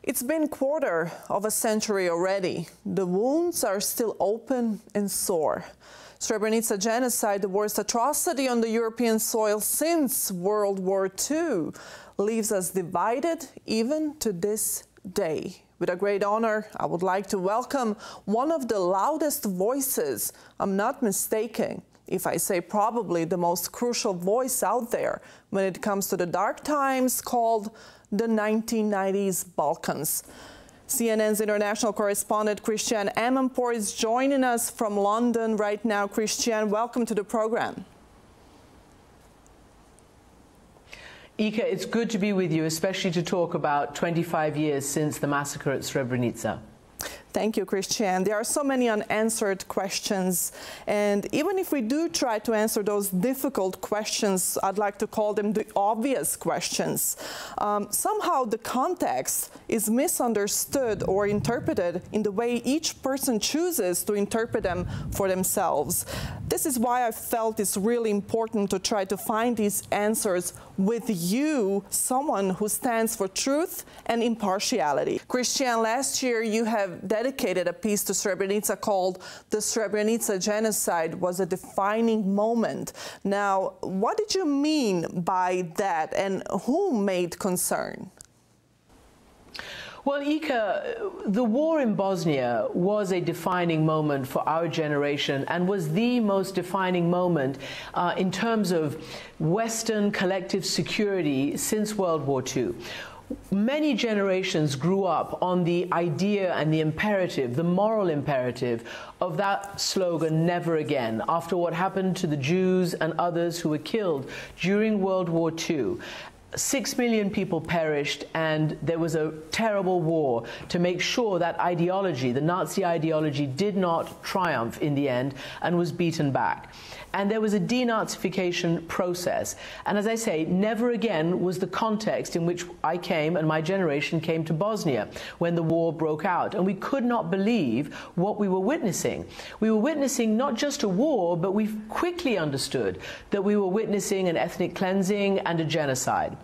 It's been quarter of a century already. The wounds are still open and sore. Srebrenica genocide, the worst atrocity on the European soil since World War II, leaves us divided even to this day. With a great honor, I would like to welcome one of the loudest voices. I'm not mistaken if I say probably the most crucial voice out there when it comes to the dark times called the 1990s Balkans. CNN's international correspondent Christiane Amanpour is joining us from London right now. Christiane, welcome to the program. Ika, it's good to be with you, especially to talk about 25 years since the massacre at Srebrenica. Thank you, Christiane. There are so many unanswered questions, and even if we do try to answer those difficult questions, I'd like to call them the obvious questions. Somehow the context is misunderstood or interpreted in the way each person chooses to interpret them for themselves. This is why I felt it's really important to try to find these answers with you, someone who stands for truth and impartiality. Christiane, last year you have dedicated a piece to Srebrenica called "The Srebrenica Genocide Was a Defining Moment." Now, what did you mean by that, and who made concern? Well, Ika, the war in Bosnia was a defining moment for our generation and was the most defining moment in terms of Western collective security since World War II. Many generations grew up on the idea and the imperative, the moral imperative of that slogan, never again, after what happened to the Jews and others who were killed during World War II. 6 million people perished, and there was a terrible war to make sure that ideology, the Nazi ideology, did not triumph in the end and was beaten back. And there was a denazification process. And as I say, never again was the context in which I came and my generation came to Bosnia when the war broke out. And we could not believe what we were witnessing. We were witnessing not just a war, but we quickly understood that we were witnessing an ethnic cleansing and a genocide.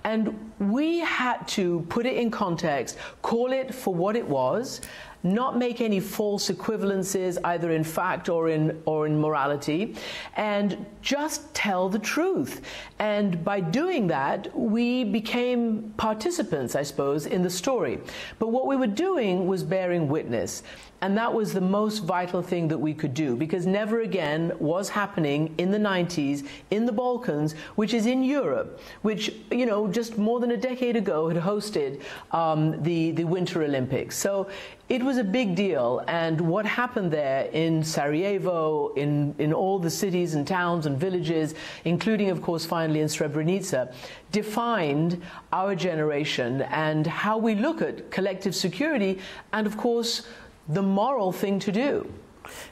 And we had to put it in context, call it for what it was, not make any false equivalences either in fact or in morality, and just tell the truth. And by doing that, we became participants, I suppose, in the story. But what we were doing was bearing witness. And that was the most vital thing that we could do, because never again was happening in the 90s in the Balkans, which is in Europe, which, you know, just more than a decade ago had hosted the Winter Olympics. So it was a big deal. And what happened there in Sarajevo, in all the cities and towns and villages, including, of course, finally in Srebrenica, defined our generation and how we look at collective security and, of course, the moral thing to do.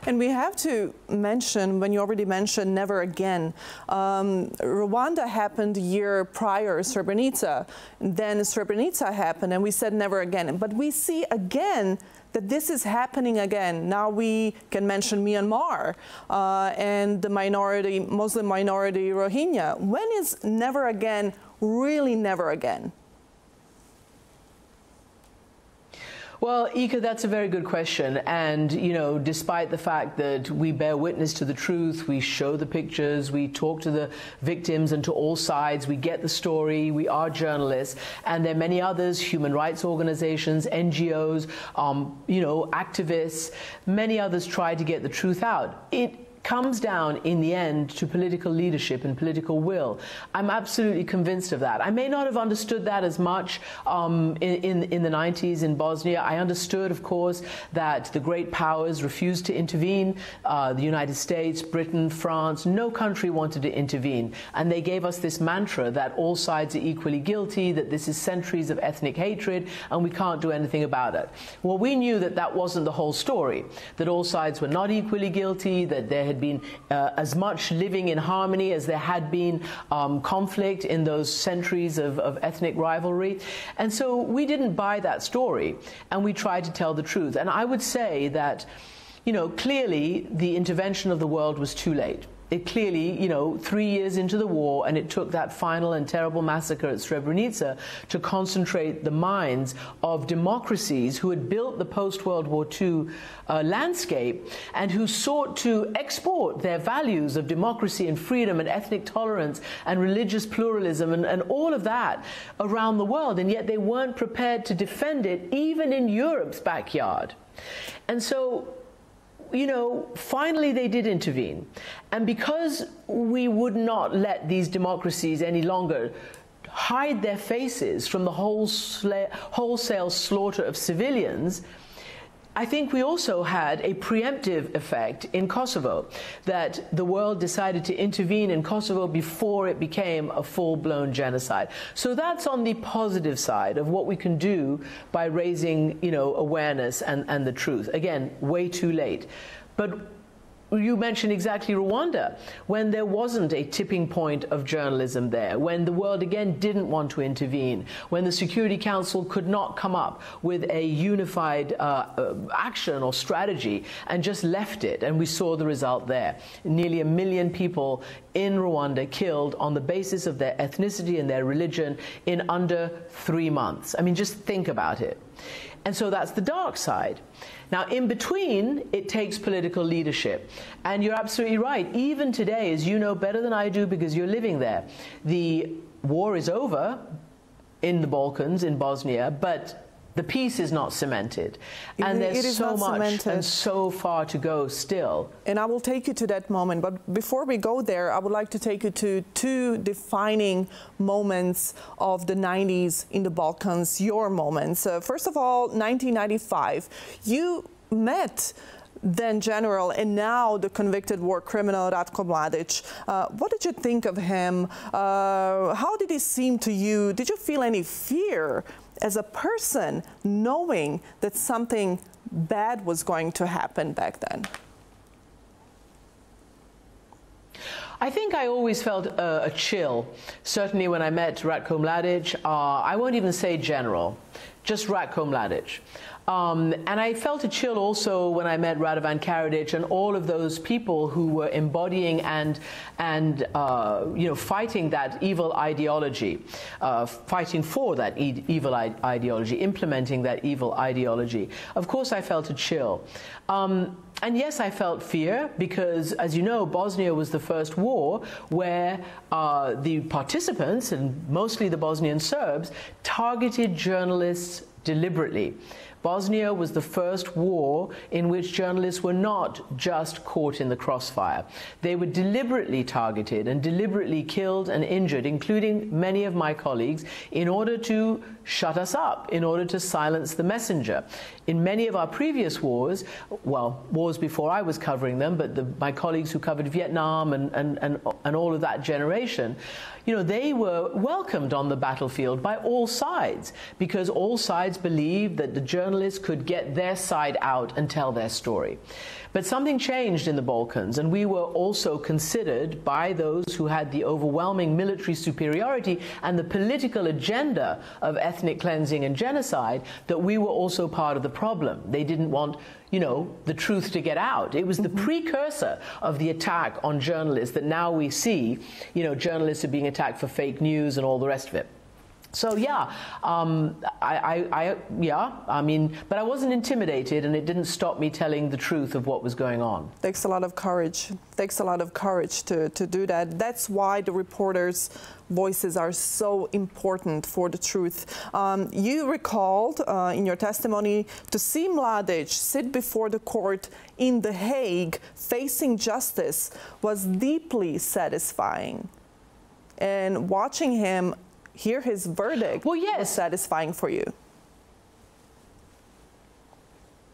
And we have to mention, when you already mentioned never again, Rwanda happened a year prior, Srebrenica, then Srebrenica happened, and we said never again. But we see again that this is happening again. Now we can mention Myanmar and the minority, Muslim minority Rohingya. When is never again really never again? Well, Ika, that's a very good question. And, you know, despite the fact that we bear witness to the truth, we show the pictures, we talk to the victims and to all sides, we get the story, we are journalists, and there are many others, human rights organizations, NGOs, you know, activists, many others try to get the truth out. It comes down in the end to political leadership and political will. I'm absolutely convinced of that. I may not have understood that as much in the 90s in Bosnia. I understood, of course, that the great powers refused to intervene. The United States, Britain, France, no country wanted to intervene. And they gave us this mantra that all sides are equally guilty, that this is centuries of ethnic hatred, and we can't do anything about it. Well, we knew that that wasn't the whole story, that all sides were not equally guilty, that there had been as much living in harmony as there had been conflict in those centuries of ethnic rivalry. And so we didn't buy that story, and we tried to tell the truth. And I would say that, you know, clearly the intervention of the world was too late. it clearly, you know, 3 years into the war, and it took that final and terrible massacre at Srebrenica to concentrate the minds of democracies who had built the post-World War II landscape and who sought to export their values of democracy and freedom and ethnic tolerance and religious pluralism and all of that around the world, and yet they weren't prepared to defend it even in Europe's backyard. And so, you know, finally they did intervene. And because we would not let these democracies any longer hide their faces from the wholesale slaughter of civilians, I think we also had a preemptive effect in Kosovo, that the world decided to intervene in Kosovo before it became a full-blown genocide. So that's on the positive side of what we can do by raising, you know, awareness and the truth. Again, way too late. But you mentioned exactly Rwanda, when there wasn't a tipping point of journalism there, when the world again didn't want to intervene, when the Security Council could not come up with a unified action or strategy and just left it, and we saw the result there. Nearly 1 million people in Rwanda killed on the basis of their ethnicity and their religion in under 3 months. I mean, just think about it. And so that's the dark side. Now, in between, it takes political leadership. And you're absolutely right. Even today, as you know better than I do because you're living there, the war is over in the Balkans, in Bosnia, but the peace is not cemented. And there's so much and so far to go still. And I will take you to that moment. But before we go there, I would like to take you to 2 defining moments of the 90s in the Balkans, your moments. First of all, 1995. You met then General and now the convicted war criminal Ratko Mladic. What did you think of him? How did he seem to you? Did you feel any fear as a person knowing that something bad was going to happen back then? I think I always felt a chill, certainly when I met Ratko Mladic. I won't even say General, just Ratko Mladic. And I felt a chill also when I met Radovan Karadzic and all of those people who were embodying and you know, fighting that evil ideology, fighting for that evil ideology, implementing that evil ideology. Of course, I felt a chill. And yes, I felt fear because, as you know, Bosnia was the first war where the participants, and mostly the Bosnian Serbs, targeted journalists deliberately. Bosnia was the first war in which journalists were not just caught in the crossfire. They were deliberately targeted and deliberately killed and injured, including many of my colleagues, in order to shut us up, in order to silence the messenger. In many of our previous wars, well, wars before I was covering them, but my colleagues who covered Vietnam and all of that generation, you know, they were welcomed on the battlefield by all sides because all sides believed that the journalists could get their side out and tell their story. But something changed in the Balkans, and we were also considered by those who had the overwhelming military superiority and the political agenda of ethnic cleansing and genocide, that we were also part of the problem. They didn't want, you know, the truth to get out. It was the precursor of the attack on journalists that now we see, you know, journalists are being attacked for fake news and all the rest of it. So yeah, I mean, but I wasn't intimidated, and it didn't stop me telling the truth of what was going on. Takes a lot of courage. Takes a lot of courage to do that. That's why the reporters' voices are so important for the truth. You recalled in your testimony to see Mladic sit before the court in The Hague facing justice was deeply satisfying. And watching him hear his verdict was satisfying for you.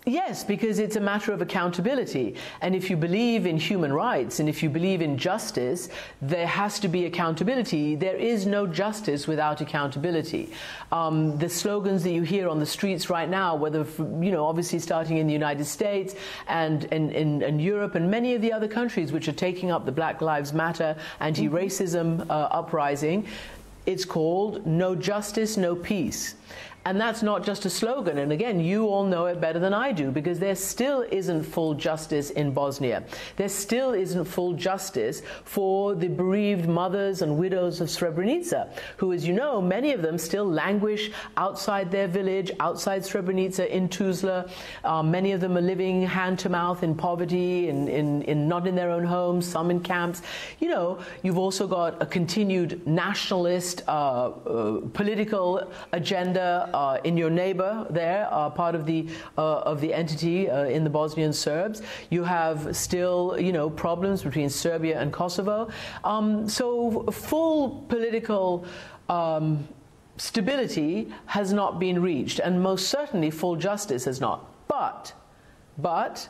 Yes, because it's a matter of accountability. And if you believe in human rights and if you believe in justice, there has to be accountability. There is no justice without accountability. The slogans that you hear on the streets right now, whether, you know, obviously starting in the United States and in Europe and many of the other countries which are taking up the Black Lives Matter anti-racism uprising, it's called no justice, no peace. And that's not just a slogan. And again, you all know it better than I do, because there still isn't full justice in Bosnia. There still isn't full justice for the bereaved mothers and widows of Srebrenica, who, as you know, many of them still languish outside their village, outside Srebrenica in Tuzla. Many of them are living hand to mouth in poverty, not in their own homes, some in camps. You know, you've also got a continued nationalist political agenda in your neighbor there, part of the entity in the Bosnian Serbs. You have still, you know, problems between Serbia and Kosovo. So full political stability has not been reached, and most certainly full justice has not. But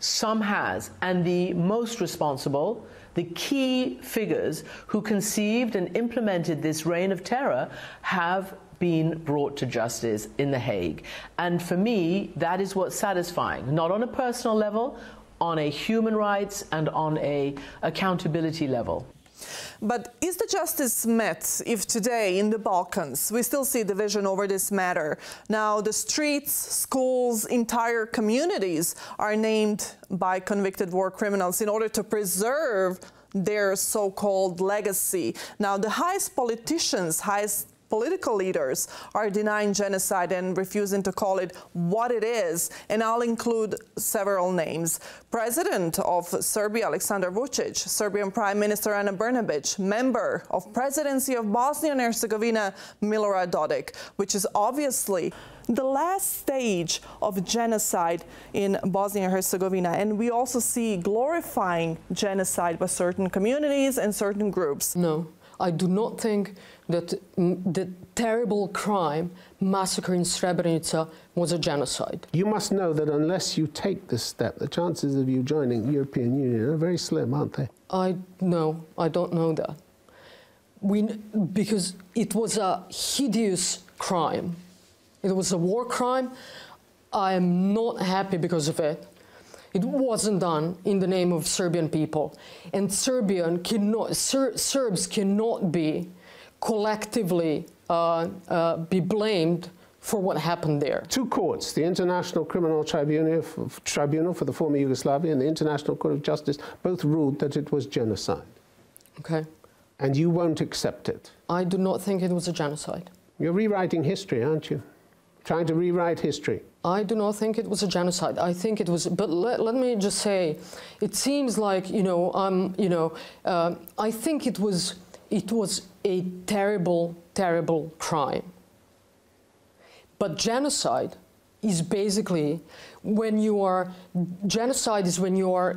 some has, and the most responsible, the key figures who conceived and implemented this reign of terror, have been brought to justice in The Hague. And for me, that is what's satisfying, not on a personal level, on a human rights and on a accountability level. But is the justice met if today in the Balkans we still see division over this matter? Now the streets, schools, entire communities are named by convicted war criminals in order to preserve their so-called legacy. Now the highest politicians, highest political leaders are denying genocide and refusing to call it what it is, and I'll include several names. President of Serbia, Aleksandar Vučić, Serbian Prime Minister Ana Brnabić, member of Presidency of Bosnia and Herzegovina, Milorad Dodik, which is obviously the last stage of genocide in Bosnia and Herzegovina. And we also see glorifying genocide by certain communities and certain groups. No, I do not think that the terrible crime, massacre in Srebrenica, was a genocide. You must know that unless you take this step, the chances of you joining the European Union are very slim, aren't they? I don't know that. Because it was a hideous crime. It was a war crime. I am not happy because of it. It wasn't done in the name of Serbian people. And Serbs cannot be collectively be blamed for what happened there. Two courts, the International Criminal Tribunal for the former Yugoslavia and the International Court of Justice, both ruled that it was genocide. Okay. And you won't accept it. I do not think it was a genocide. You're rewriting history, aren't you? Trying to rewrite history. I do not think it was a genocide. I think it was, but let me just say, it seems like, I think it was a terrible, terrible crime. But genocide is basically when you are, genocide is when you are,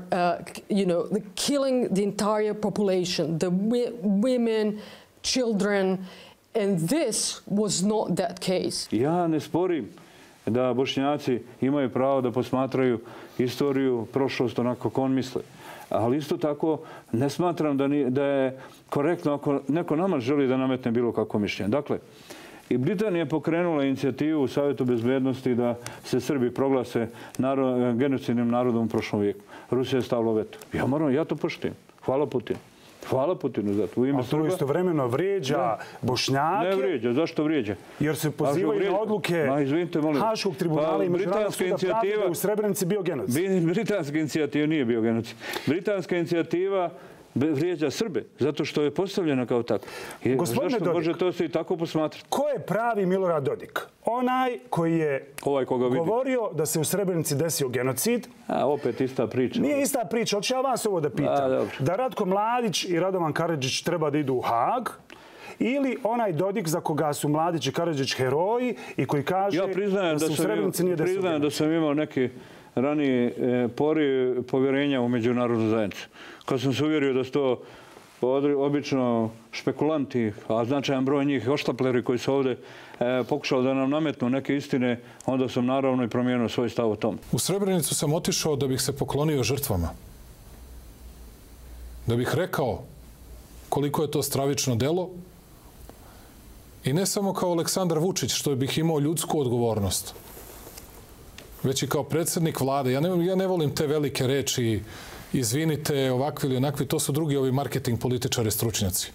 killing the entire population, the women, children, and this was not that case. Ja ne sporim da Bošnjaci imaju pravo da posmatraju istoriju, prošlost onako kako on misle. Ali isto tako ne smatram da je korektno ako neko nama želi da nametne bilo kakvo mišljenje. Dakle, i Britanija je pokrenula inicijativu u Savjetu bezbednosti da se Srbi proglase genocidnim narodom u prošlom vijeku. Rusija je stavila veto. Ja to poštujem. Hvala Putinu. Hvala Putinu za to. A to istovremeno vrijeđa Bošnjake. Ne vrijeđa. Zašto vrijeđa? Jer se pozivaju na odluke Haškog tribunala i Međunarodnog suda pravde da u Srebrenici bio genocid. Britanska inicijativa nije bio genocid. Britanska inicijativa vrijeđa Srbe, zato što je postavljena kao tako. Gospodine Dodik, može to se i tako posmatrati? Ko je pravi Milorad Dodik? Onaj koji je govorio da se u Srebrenici desio genocid. Opet ista priča. Nije ista priča, hoću ja vas ovo da pitam. Da Ratko Mladić i Radovan Karadžić treba da idu u Hag, ili onaj Dodik za koga su Mladić i Karadžić heroji i koji kaže da se u Srebrenici nije desio genocid? Ja priznajem da sam imao neki ranije pori povjerenja u međunarodnu zajednicu. Kad sam se uvjerio da su to obično špekulanti, a značajan broj njih oštapleri koji su ovdje pokušali da nam nametnu neke istine, onda sam naravno i promijenio svoj stav o tom. U Srebrenicu sam otišao da bih se poklonio žrtvama. Da bih rekao koliko je to stravično delo i ne samo kao Aleksandar Vučić, što bih imao ljudsku odgovornost, već i kao predsjednik vlade. Ja ne volim te velike reči, izvinite, ovakvi ili onakvi, to su drugi ovi marketing političari, stručnjaci.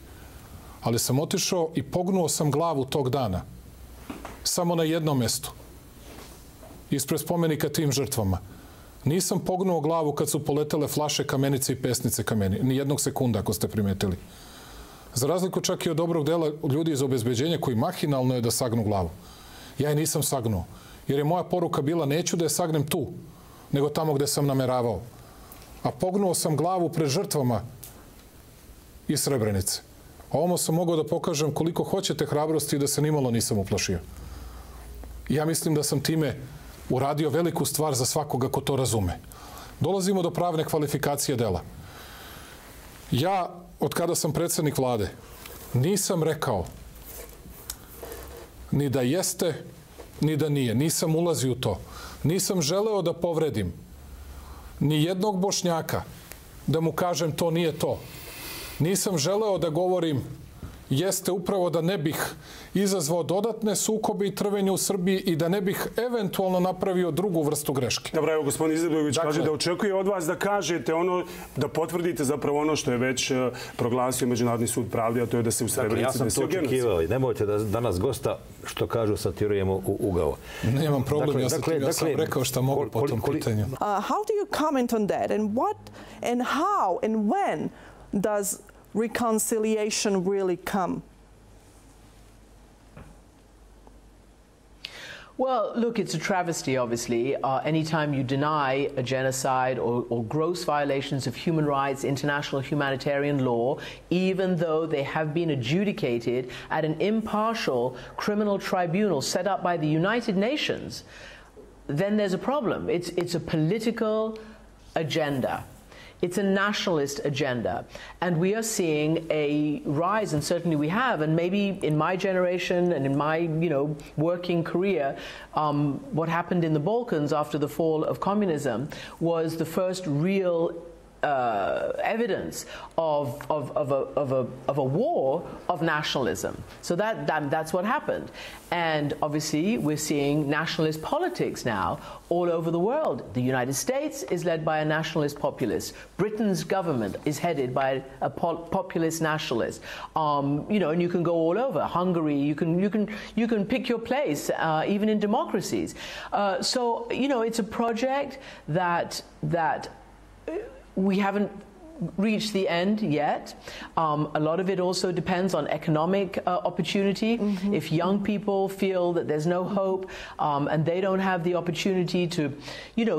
Ali sam otišao i pognuo sam glavu tog dana samo na jednom mjestu, ispred spomenika tim žrtvama. Nisam pognuo glavu kad su poletele flaše, kamenice i pesnice kameni. Ni jednog sekunda, ako ste primetili. Za razliku čak i od dobrog dela ljudi iz obezbeđenja koji mahinalno je da sagnu glavu. Ja je nisam sagnuo. Jer je moja poruka bila neću da je sagnem tu, nego tamo gde sam nameravao. A pognuo sam glavu pred žrtvama iz Srebrenice. A ovome sam mogao da pokažem koliko hoćete hrabrosti i da se nimalo nisam uplašio. Ja mislim da sam time uradio veliku stvar za svakoga ko to razume. Dolazimo do pravne kvalifikacije dela. Ja, od kada sam predsjednik vlade, nisam rekao ni da jeste, ni da nije. Nisam ulazio u to. Nisam želeo da povredim ni jednog Bošnjaka, da mu kažem to nije to. Nisam želeo da govorim jeste upravo da ne bih izazvao dodatne sukobe i trvenje u Srbiji i da ne bih eventualno napravio drugu vrstu greške. Dobro, evo, gospodin Izjavljević kaže da očekuje od vas da kažete ono, da potvrdite zapravo ono što je već proglasio Međunarodni sud pravde, a to je da se u Srebrenici desio genocid. Ja sam to očekivao i nemojte da danas gosta, što kažu, satirujemo u ugao. Nemam problem, ja sam rekao šta mogu po tom pitanju. How do you comment on that and what and how and when does reconciliation really come? Well, look, it's a travesty, obviously. Anytime you deny a genocide or gross violations of human rights, international humanitarian law, even though they have been adjudicated at an impartial criminal tribunal set up by the United Nations, then there's a problem. It's a political agenda. It's a nationalist agenda. And we are seeing a rise, and certainly we have, and maybe in my generation and in my, working career, what happened in the Balkans after the fall of communism was the first real evidence of a war of nationalism. So that's what happened. And obviously we're seeing nationalist politics now all over the world. The United States is led by a nationalist populist. Britain's government is headed by a populist nationalist. And you can go all over. Hungary, you can pick your place, even in democracies. So it's a project that we haven't reached the end yet. A lot of it also depends on economic opportunity. Mm-hmm. If young people feel that there's no hope and they don't have the opportunity to,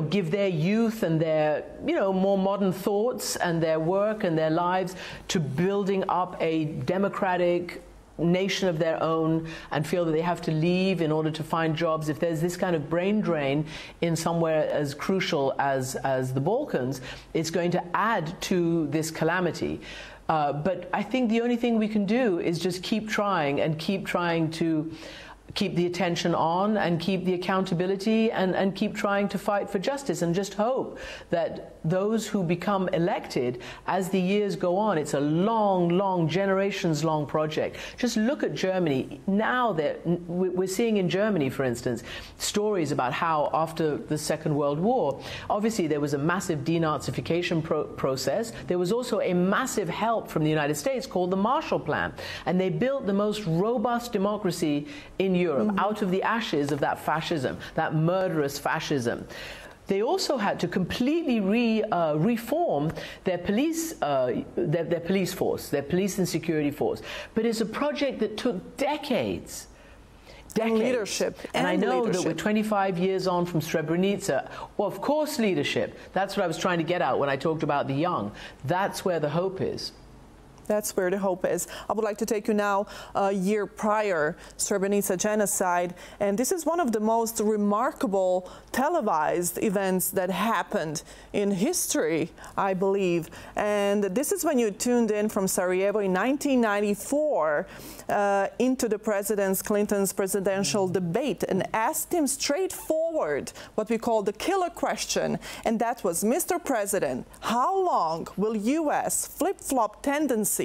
give their youth and their, more modern thoughts and their work and their lives to building up a democratic nation of their own and feel that they have to leave in order to find jobs, if there's this kind of brain drain in somewhere as crucial as the Balkans, it's going to add to this calamity. But I think the only thing we can do is just keep trying and keep trying to keep the attention on and keep the accountability and keep trying to fight for justice and just hope that those who become elected as the years go on, it's a long, generations-long project. Just look at Germany. Now that we're seeing in Germany, for instance, stories about how after the Second World War, obviously there was a massive denazification process. There was also a massive help from the United States called the Marshall Plan. And they built the most robust democracy in Europe out of the ashes of that fascism, that murderous fascism. They also had to completely reform their police force, their police and security force. But it's a project that took decades. Leadership. And I know that we're 25 years on from Srebrenica. Well, of course, leadership. That's what I was trying to get at when I talked about the young. That's where the hope is. That's where the hope is. I would like to take you now a year prior, Srebrenica genocide, and this is one of the most remarkable televised events that happened in history, I believe. And this is when you tuned in from Sarajevo in 1994 into the Clinton's presidential debate and asked him straightforward what we call the killer question, and that was, Mr. President, how long will U.S. flip-flop tendencies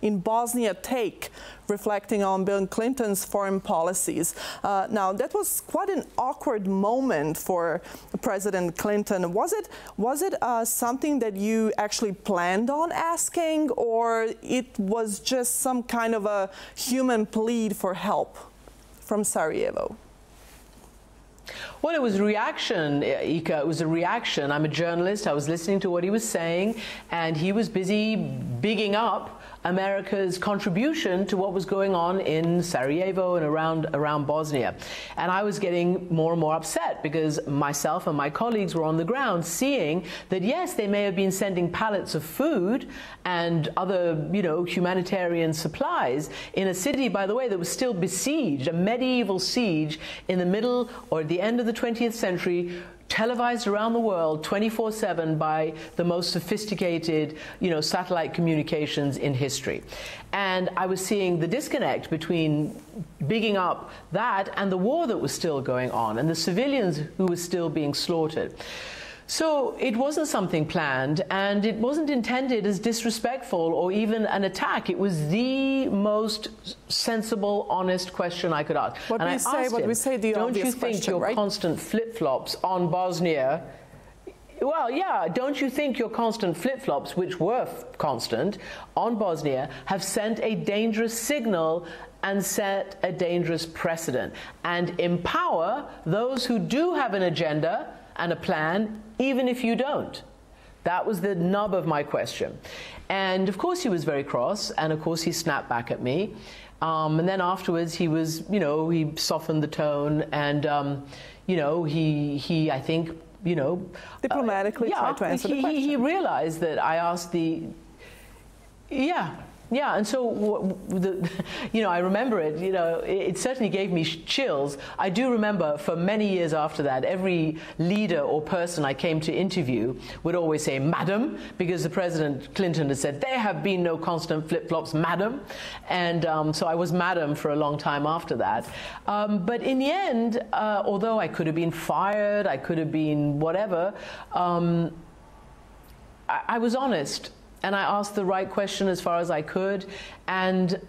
in Bosnia take, reflecting on Bill Clinton's foreign policies? Now, that was quite an awkward moment for President Clinton. Was it something that you actually planned on asking, or it was just some kind of a human plea for help? from Sarajevo? Well, it was a reaction, Ika. It was a reaction. I'm a journalist. I was listening to what he was saying, and he was busy bigging up America's contribution to what was going on in Sarajevo and around Bosnia. And I was getting more and more upset because myself and my colleagues were on the ground seeing that, yes, they may have been sending pallets of food and other, you know, humanitarian supplies in a city, by the way, that was still besieged, a medieval siege in the middle or at the end of the 20th century, televised around the world 24/7 by the most sophisticated, you know, satellite communications in history. And I was seeing the disconnect between bigging up that and the war that was still going on and the civilians who were still being slaughtered. So it wasn't something planned, and it wasn't intended as disrespectful or even an attack. It was the most sensible, honest question I could ask. What we say, the don't you think your right? constant flip-flops on Bosnia, well, yeah, don't you think your constant flip-flops, which were constant, on Bosnia, have sent a dangerous signal and set a dangerous precedent, and empower those who do have an agenda and a plan, even if you don't? That was the nub of my question. And of course he was very cross, and of course he snapped back at me. And then afterwards he was, you know, he softened the tone, and, you know, he I think, you know, diplomatically tried to answer the question. He realized that I asked the, yeah, and so, you know, I remember it, you know, it certainly gave me chills. I do remember for many years after that, every leader or person I came to interview would always say, "Madam," because the President Clinton had said, "There have been no constant flip-flops, madam." And so I was madam for a long time after that. But in the end, although I could have been fired, I could have been whatever, I was honest. And I asked the right question as far as I could, and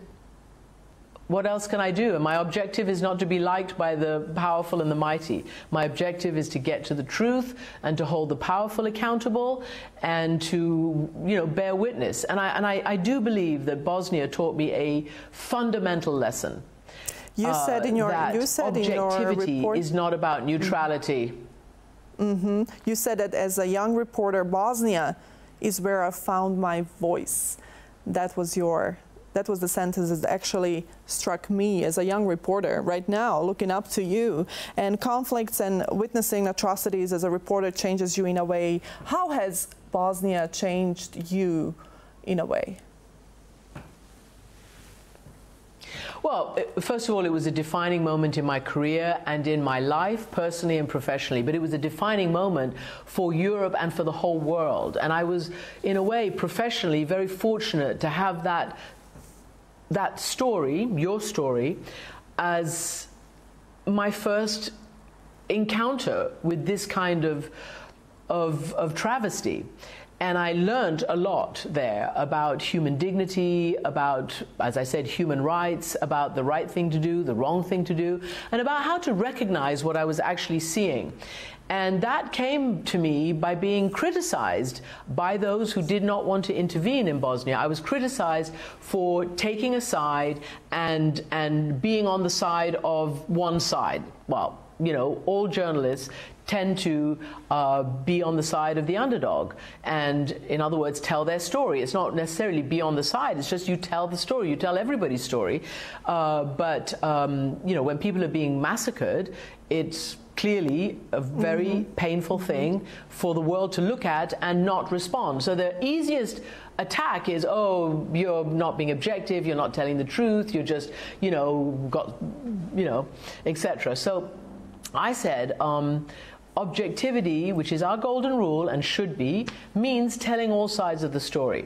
what else can I do? And my objective is not to be liked by the powerful and the mighty. My objective is to get to the truth and to hold the powerful accountable and to, you know, bear witness. And I do believe that Bosnia taught me a fundamental lesson. You said in your objectivity report is not about neutrality. Mm-hmm. You said that as a young reporter, Bosnia is where I found my voice. That was the sentence that actually struck me as a young reporter right now, looking up to you. And conflicts and witnessing atrocities as a reporter changes you in a way. How has Bosnia changed you in a way? Well, first of all, it was a defining moment in my career and in my life, personally and professionally. But it was a defining moment for Europe and for the whole world. And I was, in a way, professionally very fortunate to have that story, your story, as my first encounter with this kind of travesty. And I learned a lot there about human dignity, about, as I said, human rights, about the right thing to do, the wrong thing to do, and about how to recognize what I was actually seeing. And that came to me by being criticized by those who did not want to intervene in Bosnia. I was criticized for taking a side and being on the side of one side. Well, you know, all journalists tend to be on the side of the underdog and, in other words, tell their story. It's not necessarily be on the side, it's just you tell the story, you tell everybody's story. But you know, when people are being massacred, it's clearly a very painful thing for the world to look at and not respond. So the easiest attack is, oh, you're not being objective, you're not telling the truth, you're just, you know, etc. So I said, objectivity, which is our golden rule and should be, means telling all sides of the story.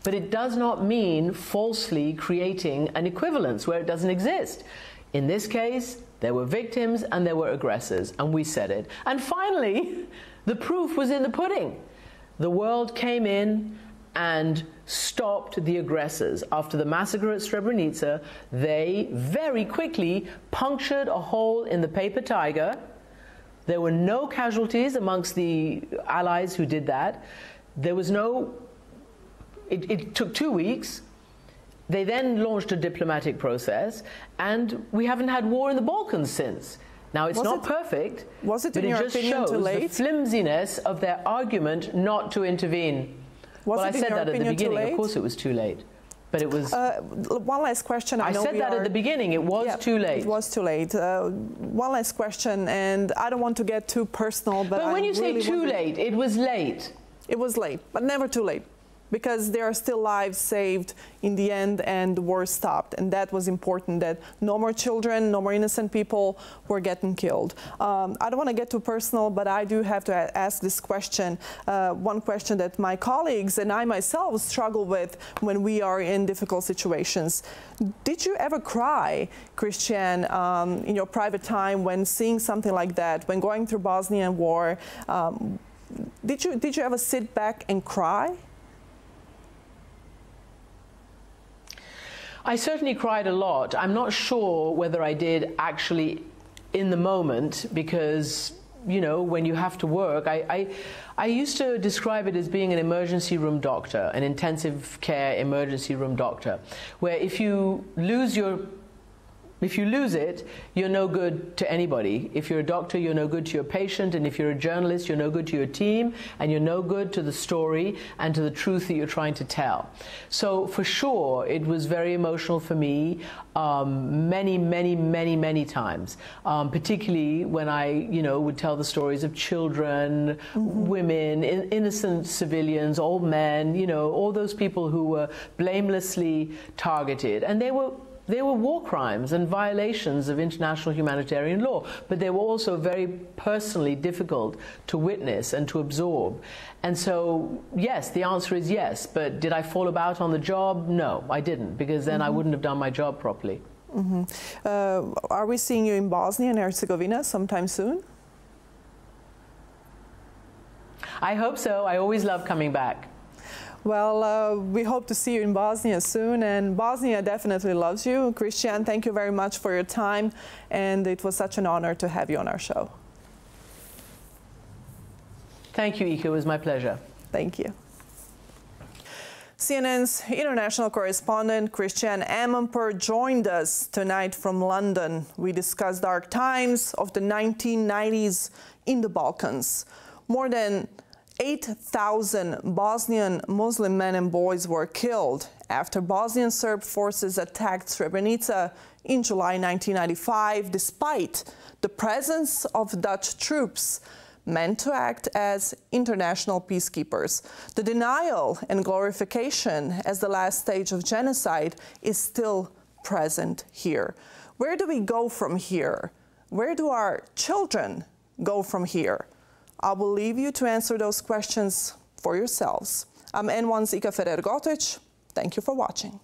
But it does not mean falsely creating an equivalence where it doesn't exist. In this case, there were victims and there were aggressors, and we said it. And finally, the proof was in the pudding. The world came in and stopped the aggressors. After the massacre at Srebrenica, they very quickly punctured a hole in the paper tiger. There were no casualties amongst the allies who did that. There was no, it took 2 weeks. They then launched a diplomatic process, and we haven't had war in the Balkans since. Now, it's not perfect, was it, but it just shows the flimsiness of their argument not to intervene. Well, I said that at the beginning. Of course it was too late. But it was... one last question. I said that at the beginning. It was too late. It was too late. One last question, and I don't want to get too personal, but when you say too late, it was late. It was late, but never too late, because there are still lives saved in the end and the war stopped. And that was important, that no more children, no more innocent people were getting killed. I don't want to get too personal, but I do have to ask this question. One question that my colleagues and I myself struggle with when we are in difficult situations. Did you ever cry, Christiane, in your private time when seeing something like that, when going through Bosnian war? Did you ever sit back and cry? I certainly cried a lot. I'm not sure whether I did actually in the moment, because, you know, when you have to work, I used to describe it as being an emergency room doctor, an intensive care emergency room doctor, where if you lose it, you're no good to anybody. If you're a doctor, you're no good to your patient, and if you're a journalist, you're no good to your team, and you're no good to the story and to the truth that you're trying to tell. So for sure, it was very emotional for me many times, particularly when I, you know, would tell the stories of children, women, innocent civilians, old men, you know, all those people who were blamelessly targeted. And they were war crimes and violations of international humanitarian law, but they were also very personally difficult to witness and to absorb. And so, yes, the answer is yes, but did I fall about on the job? No, I didn't, because then I wouldn't have done my job properly. Are we seeing you in Bosnia and Herzegovina sometime soon? I hope so. I always love coming back. Well, we hope to see you in Bosnia soon, and Bosnia definitely loves you. Christiane, thank you very much for your time, and it was such an honor to have you on our show. Thank you, Ika. It was my pleasure. Thank you. CNN's international correspondent Christiane Amanpour joined us tonight from London. We discussed dark times of the 1990s in the Balkans. More than 8,000 Bosnian Muslim men and boys were killed after Bosnian Serb forces attacked Srebrenica in July 1995, despite the presence of Dutch troops meant to act as international peacekeepers. The denial and glorification as the last stage of genocide is still present here. Where do we go from here? Where do our children go from here? I will leave you to answer those questions for yourselves. I'm N1's Ika Ferrer-Gotić. Thank you for watching.